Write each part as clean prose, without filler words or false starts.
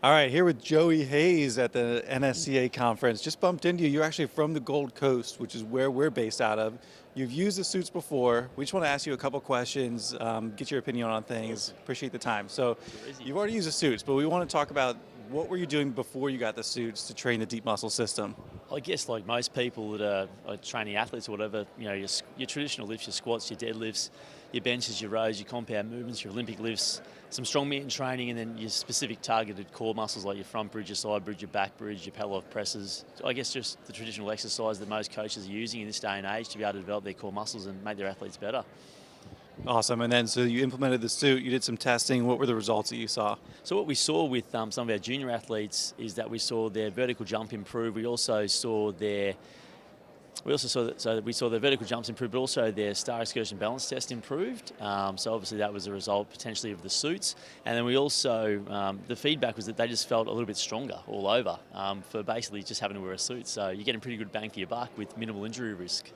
All right, here with Joey Hayes at the NSCA conference. Just bumped into you. You're actually from the Gold Coast, which is where we're based out of. You've used the suits before. We just want to ask you a couple questions, get your opinion on things. Appreciate the time. So you've already used the suits, but we want to talk about what were you doing before you got the suits to train the deep muscle system? I guess like most people that are training athletes or whatever, your traditional lifts, your squats, your deadlifts, your benches, your rows, your compound movements, your Olympic lifts, some strong meat and training, and then your specific targeted core muscles like your front bridge, your side bridge, your back bridge, your pedal off presses. I guess just the traditional exercise that most coaches are using in this day and age to be able to develop their core muscles and make their athletes better. Awesome. And then so you implemented the suit, you did some testing. What were the results that you saw? So what we saw with some of our junior athletes is that we saw their vertical jump improve. We also saw their vertical jumps improve, but also their star excursion balance test improved. So obviously that was a result potentially of the suits. And then we also, the feedback was that they just felt a little bit stronger all over for basically just having to wear a suit. So you're getting pretty good bang for your buck with minimal injury risk.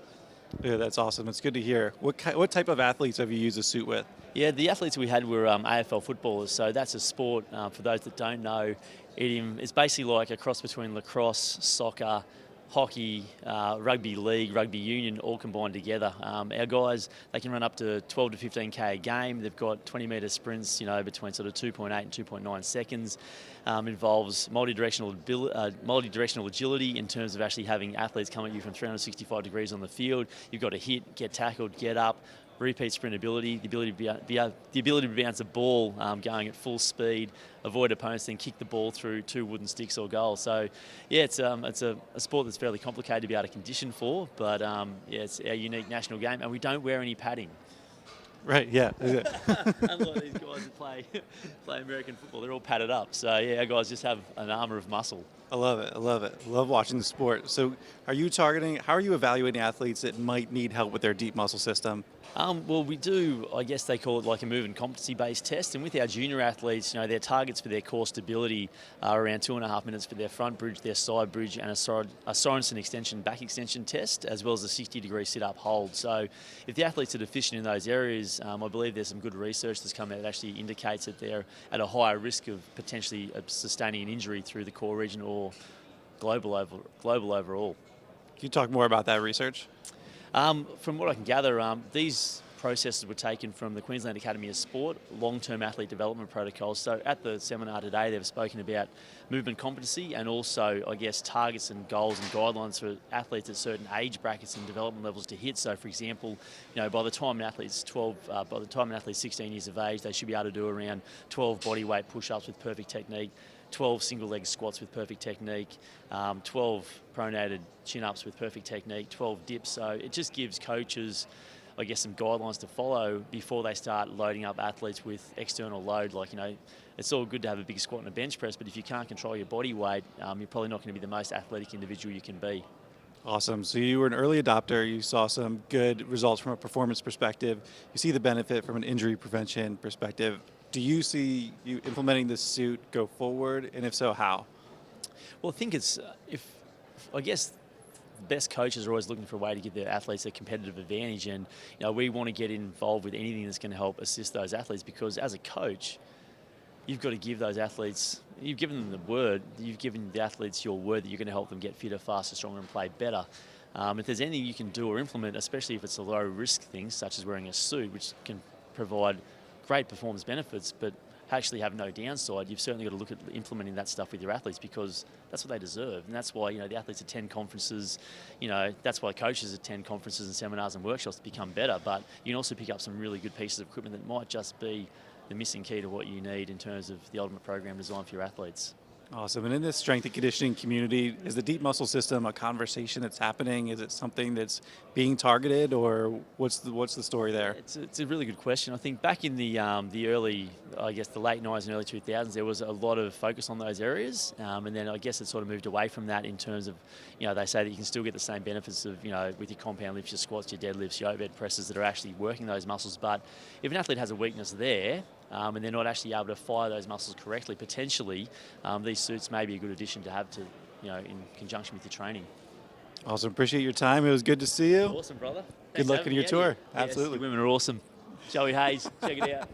Yeah, that's awesome. It's good to hear. What type of athletes have you used a suit with? Yeah, the athletes we had were AFL footballers. So that's a sport, for those that don't know, it's basically like a cross between lacrosse, soccer, hockey, rugby league, rugby union, all combined together. Our guys, they can run up to 12 to 15k a game. They've got 20-metre sprints, between sort of 2.8 and 2.9 seconds. Involves multi-directional agility in terms of actually having athletes come at you from 365 degrees on the field. You've got to hit, get tackled, get up. Repeat sprint ability, the ability to bounce a ball going at full speed, avoid opponents, then kick the ball through 2 wooden sticks or goal. So, yeah, it's a sport that's fairly complicated to be able to condition for, but it's our unique national game, and we don't wear any padding. Right, yeah. Unlike these guys that play American football, they're all padded up. So, yeah, our guys just have an armour of muscle. I love it. I love it. Love watching the sport. So how are you evaluating athletes that might need help with their deep muscle system? Well, we do, I guess they call it like a move and competency-based test. And with our junior athletes, their targets for their core stability are around 2.5 minutes for their front bridge, their side bridge, and a Sorensen back extension test, as well as a 60-degree sit-up hold. So if the athletes are deficient in those areas, I believe there's some good research that's come out that actually indicates that they're at a higher risk of potentially sustaining an injury through the core region or global overall. Can you talk more about that research? From what I can gather, these processes were taken from the Queensland Academy of Sport long-term athlete development protocols. So at the seminar today, they've spoken about movement competency and also, I guess, targets and goals and guidelines for athletes at certain age brackets and development levels to hit. So, for example, by the time an athlete's 16 years of age, they should be able to do around 12 body weight push-ups with perfect technique, 12 single leg squats with perfect technique, 12 pronated chin-ups with perfect technique, 12 dips. So it just gives coaches, I guess, some guidelines to follow before they start loading up athletes with external load. Like, it's all good to have a big squat and a bench press, but if you can't control your body weight, you're probably not going to be the most athletic individual you can be. Awesome. So you were an early adopter. You saw some good results from a performance perspective. You see the benefit from an injury prevention perspective. Do you see you implementing this suit go forward, and if so, how? Well, I think I guess the best coaches are always looking for a way to give their athletes a competitive advantage, and we want to get involved with anything that's going to help assist those athletes, because as a coach, you've got to give those athletes, you've given them the word, you've given the athletes your word that you're going to help them get fitter, faster, stronger, and play better. If there's anything you can do or implement, especially if it's a low-risk thing, such as wearing a suit, which can provide great performance benefits, but actually have no downside, you've certainly got to look at implementing that stuff with your athletes, because that's what they deserve. And that's why, the athletes attend conferences, that's why coaches attend conferences and seminars and workshops to become better. But you can also pick up some really good pieces of equipment that might just be the missing key to what you need in terms of the ultimate program designed for your athletes. Awesome. And in this strength and conditioning community, is the deep muscle system a conversation that's happening? Is it something that's being targeted, or what's the story there? It's a really good question. I think back in the early, I guess the late 90s and early 2000s, there was a lot of focus on those areas, and then I guess it sort of moved away from that in terms of, they say that you can still get the same benefits of, with your compound lifts, your squats, your deadlifts, your overhead presses that are actually working those muscles. But if an athlete has a weakness there, and they're not actually able to fire those muscles correctly, potentially these suits may be a good addition to have to, in conjunction with your training. Awesome. Appreciate your time. It was good to see you. Awesome, brother. Good luck in your tour. Yes, Absolutely. the women are awesome. Joey Hayes, check it out.